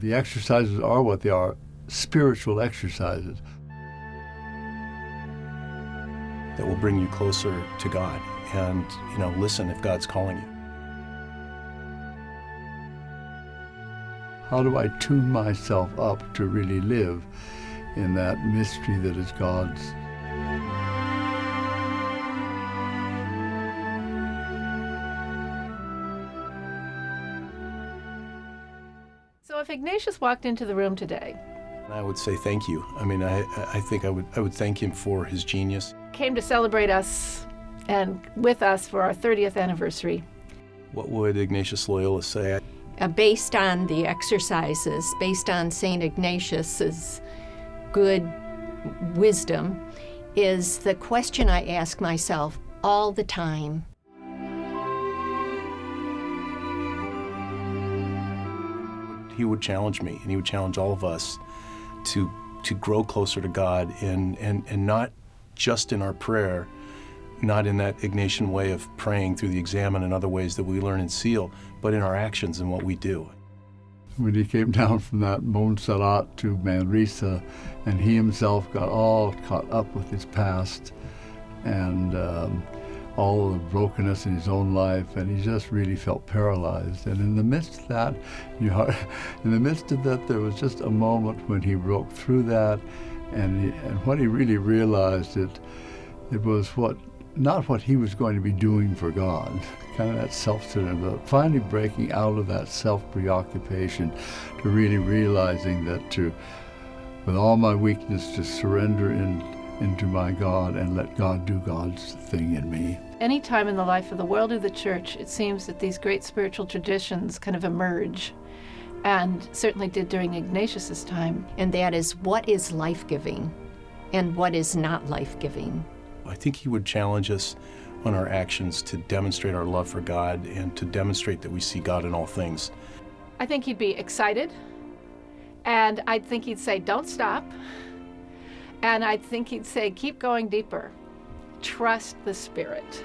The exercises are what they are, spiritual exercises. That will bring you closer to God. And, listen if God's calling you. How do I tune myself up to really live in that mystery that is God's? So if Ignatius walked into the room today, I would say thank you. I think I would thank him for his genius. Came to celebrate us and with us for our 30th anniversary. What would Ignatius Loyola say? Based on the exercises, based on St. Ignatius's good wisdom, is the question I ask myself all the time. He would challenge me, and he would challenge all of us to grow closer to God, and not just in our prayer, not in that Ignatian way of praying through the examen and other ways that we learn in SEEL, but in our actions and what we do. When he came down from that Montserrat to Manresa, and he himself got all caught up with his past and all the brokenness in his own life, and he just really felt paralyzed. And in the midst of that, there was just a moment when he broke through that, and what he really realized, it was not what he was going to be doing for God, kind of that self-centered, but finally breaking out of that self-preoccupation to really realizing that with all my weakness, to surrender into my God and let God do God's thing in me. Any time in the life of the world or the church, it seems that these great spiritual traditions kind of emerge, and certainly did during Ignatius's time. And that is, what is life-giving and what is not life-giving? I think he would challenge us on our actions to demonstrate our love for God and to demonstrate that we see God in all things. I think he'd be excited, and I think he'd say, don't stop. And I think he'd say, keep going deeper. Trust the Spirit.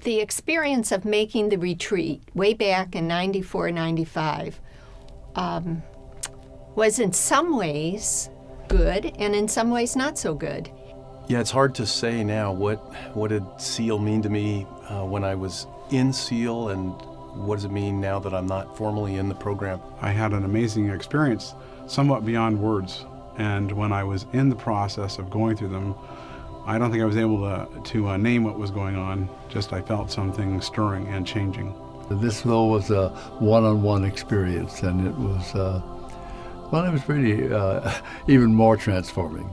The experience of making the retreat way back in 94, 95 was in some ways good and in some ways not so good. Yeah, it's hard to say now what did SEAL mean to me when I was in SEAL, and what does it mean now that I'm not formally in the program? I had an amazing experience, somewhat beyond words, and when I was in the process of going through them, I don't think I was able to name what was going on, just I felt something stirring and changing. This, though, was a one-on-one experience, and it was, it was really even more transforming.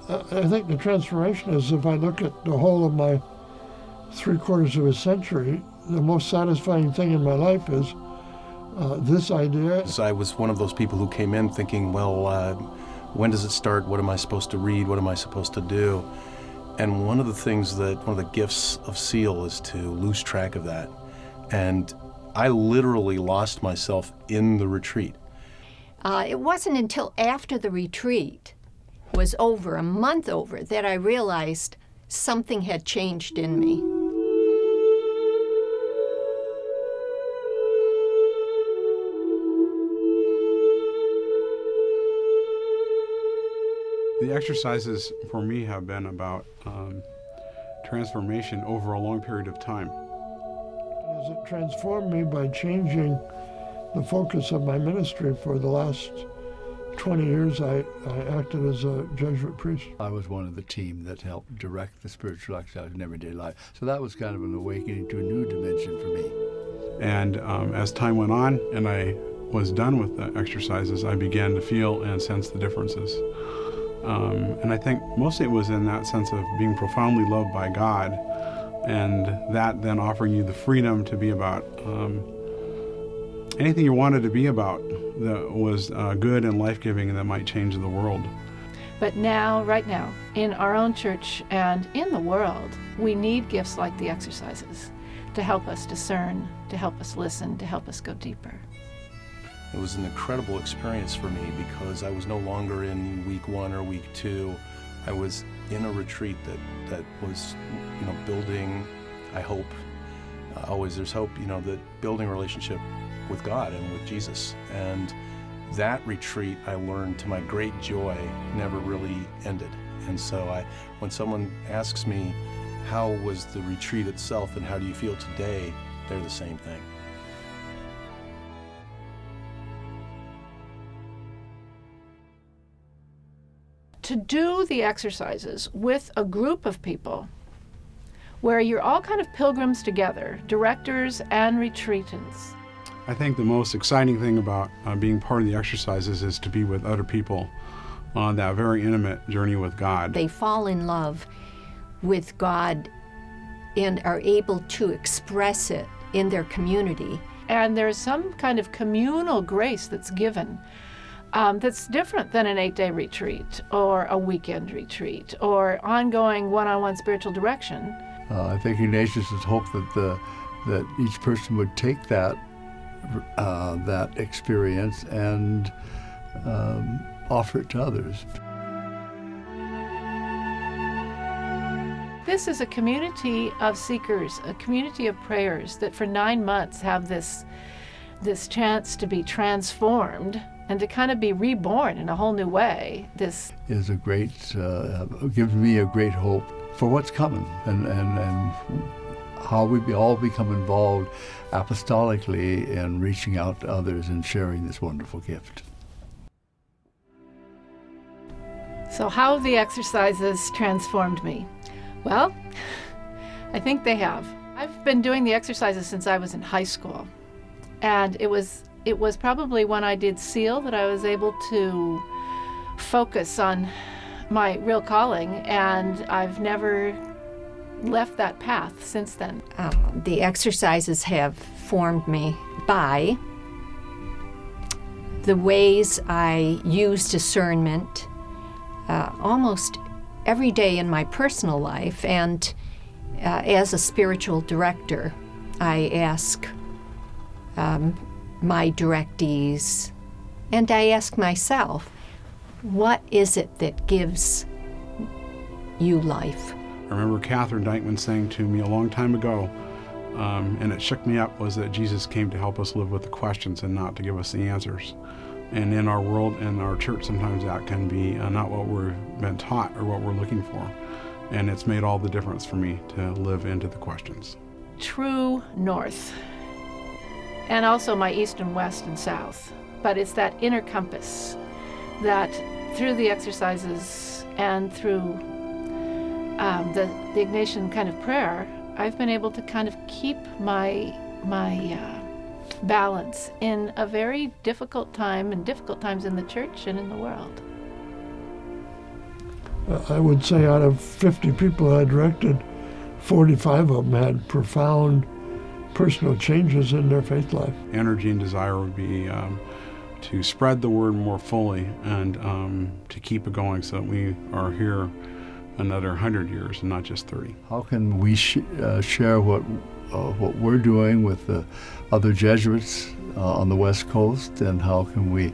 I think the transformation is, if I look at the whole of my 3/4 of a century, the most satisfying thing in my life is this idea. I was one of those people who came in thinking, well, when does it start? What am I supposed to read? What am I supposed to do? And one of the gifts of SEAL is to lose track of that. And I literally lost myself in the retreat. It wasn't until after the retreat was over, a month over, that I realized something had changed in me. The exercises for me have been about transformation over a long period of time. It transformed me by changing the focus of my ministry. For the last 20 years, I acted as a Jesuit priest. I was one of the team that helped direct the spiritual exercise in everyday life. So that was kind of an awakening to a new dimension for me. And as time went on and I was done with the exercises, I began to feel and sense the differences. And I think mostly it was in that sense of being profoundly loved by God, and that then offering you the freedom to be about anything you wanted to be about that was good and life-giving and that might change the world. But now, right now, in our own church and in the world, we need gifts like the exercises to help us discern, to help us listen, to help us go deeper. It was an incredible experience for me because I was no longer in week 1 or week 2. I was in a retreat that was, building, I hope, always there's hope, that building a relationship with God and with Jesus. And that retreat, I learned to my great joy, never really ended. And so when someone asks me, how was the retreat itself and how do you feel today, they're the same thing. To do the exercises with a group of people where you're all kind of pilgrims together, directors and retreatants. I think the most exciting thing about being part of the exercises is to be with other people on that very intimate journey with God. They fall in love with God and are able to express it in their community. And there's some kind of communal grace that's given that's different than an 8-day retreat or a weekend retreat or ongoing one-on-one spiritual direction. I think Ignatius has hoped that each person would take that experience and offer it to others. This is a community of seekers, a community of prayers that for 9 months have this chance to be transformed and to kind of be reborn in a whole new way. This is a great, gives me a great hope for what's coming and how we all become involved apostolically in reaching out to others and sharing this wonderful gift. So how have the exercises transformed me? Well, I think they have. I've been doing the exercises since I was in high school. And it was probably when I did SEEL that I was able to focus on my real calling, and I've never left that path since then. The exercises have formed me by the ways I use discernment almost every day in my personal life, and as a spiritual director, I ask my directees, and I ask myself, what is it that gives you life? I remember Catherine Dykeman saying to me a long time ago, and it shook me up, was that Jesus came to help us live with the questions and not to give us the answers. And in our world and our church, sometimes that can be not what we've been taught or what we're looking for. And it's made all the difference for me to live into the questions. True north, and also my east and west and south. But it's that inner compass that through the exercises and through the Ignatian kind of prayer, I've been able to kind of keep my balance in a very difficult time and difficult times in the church and in the world. I would say out of 50 people I directed, 45 of them had profound personal changes in their faith life. Energy and desire would be to spread the word more fully and to keep it going so that we are here another 100 years and not just 30. How can we share what we're doing with the other Jesuits on the West Coast, and how can we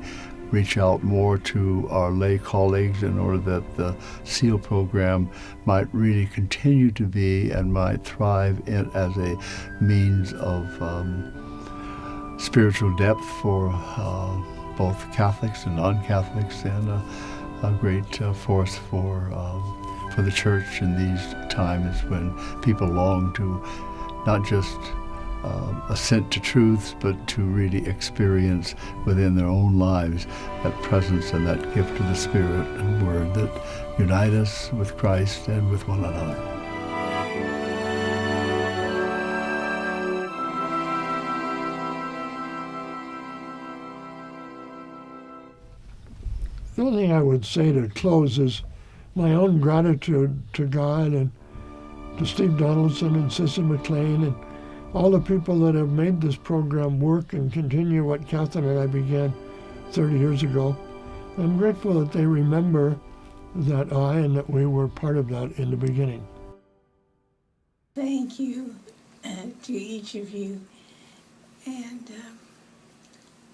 reach out more to our lay colleagues in order that the SEAL program might really continue to be and might thrive as a means of spiritual depth for both Catholics and non-Catholics, and a great force for the church in these times when people long to not just assent to truths, but to really experience within their own lives that presence and that gift of the Spirit and Word that unite us with Christ and with one another. The only thing I would say to close is my own gratitude to God and to Steve Donaldson and Sissy McLean and all the people that have made this program work and continue what Catherine and I began 30 years ago. I'm grateful that they remember that and that we were part of that in the beginning. Thank you to each of you. And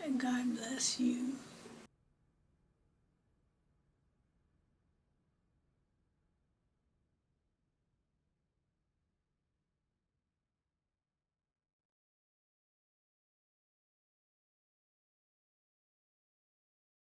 and God bless you.